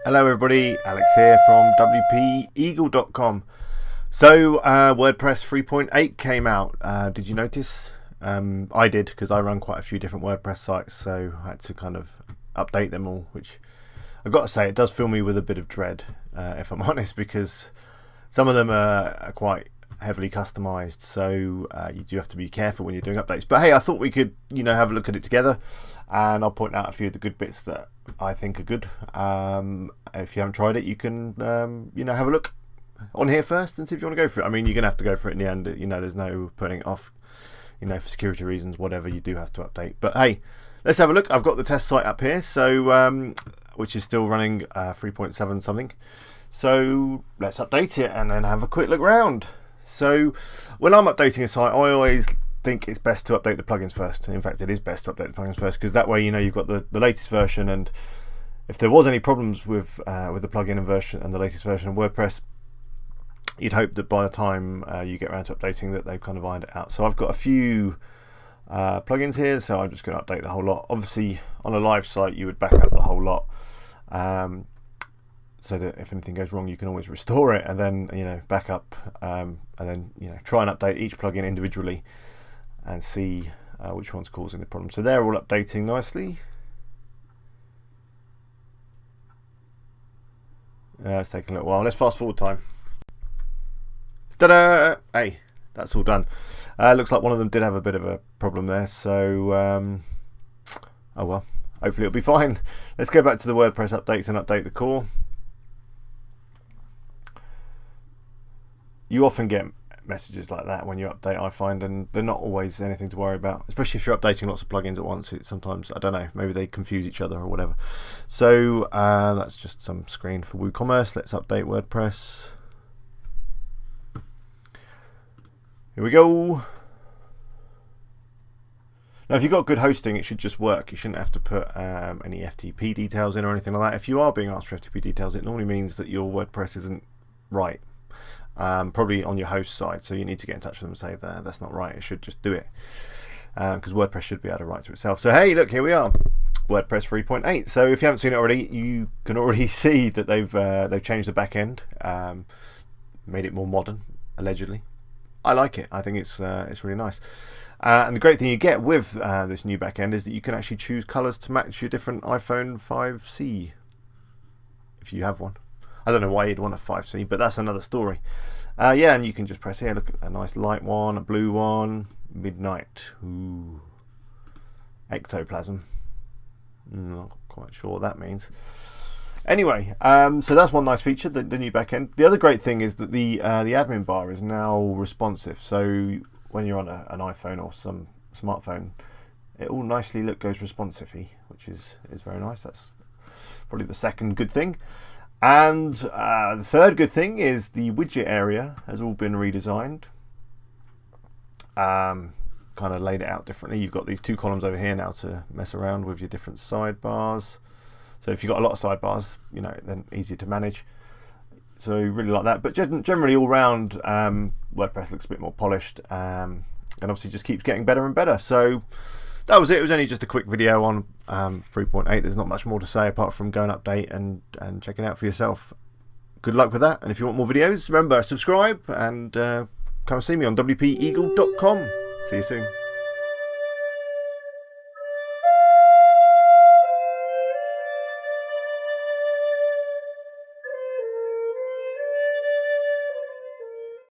Hello everybody, Alex here from wpeagle.com. So WordPress 3.8 came out. Did you notice? I did, because I run quite a few different WordPress sites, so I had to kind of update them all, which I've got to say it does fill me with a bit of dread, if I'm honest, because some of them are quite heavily customized, so you do have to be careful when you're doing updates. But hey, I thought we could have a look at it together, and I'll point out a few of the good bits that I think are good. If you haven't tried it, you can have a look on here first and see if you want to go for it. I mean, you're gonna have to go for it in the end. There's no putting it off, for security reasons, whatever. You do have to update. But hey, let's have a look. I've got the test site up here, so which is still running 3.7 something. So let's update it and then have a quick look around. So when I'm updating a site, I always think it's best to update the plugins first. In fact, it is best to update the plugins first, because that way you've got the latest version, and if there was any problems with the plugin and version and the latest version of WordPress, you'd hope that by the time you get around to updating that they've kind of ironed it out. So I've got a few plugins here, so I'm just going to update the whole lot. Obviously on a live site you would back up the whole lot, so that if anything goes wrong you can always restore it, and then back up, and then try and update each plugin individually and see which one's causing the problem. So they're all updating nicely. It's taking a little while. Let's fast forward time. Ta-da! Hey, that's all done. Looks like one of them did have a bit of a problem there, so oh well, hopefully it'll be fine. Let's go back to the WordPress updates and update the core. You often get messages like that when you update, I find, and they're not always anything to worry about, especially if you're updating lots of plugins at once. Sometimes, I don't know, maybe they confuse each other or whatever. So that's just some screen for WooCommerce. Let's update WordPress. Here we go. Now if you've got good hosting, it should just work. You shouldn't have to put any FTP details in or anything like that. If you are being asked for FTP details, it normally means that your WordPress isn't right. Probably on your host side, so you need to get in touch with them and say that that's not right. It should just do it, because WordPress should be able to write to itself. So hey, look, here we are, WordPress 3.8. So if you haven't seen it already, you can already see that they've changed the back end, made it more modern, allegedly. I like it. I think it's really nice. And the great thing you get with this new back end is that you can actually choose colors to match your different iPhone 5C, if you have one. I don't know why you'd want a 5C, but that's another story. Yeah, and you can just press here. Look at a nice light one, a blue one, midnight. Ooh. Ectoplasm. Not quite sure what that means. Anyway, so that's one nice feature, the new backend. The other great thing is that the admin bar is now responsive. So when you're on an iPhone or some smartphone, it all nicely goes responsive-y, which is very nice. That's probably the second good thing. And the third good thing is the widget area has all been redesigned. Kind of laid it out differently. You've got these two columns over here now to mess around with your different sidebars. So if you've got a lot of sidebars, then easier to manage. So really like that. But generally all round, WordPress looks a bit more polished, and obviously just keeps getting better and better. So that was it. It was only just a quick video on 3.8. There's not much more to say apart from go and update and check it out for yourself. Good luck with that. And if you want more videos, remember, subscribe and come see me on wpeagle.com. See you soon.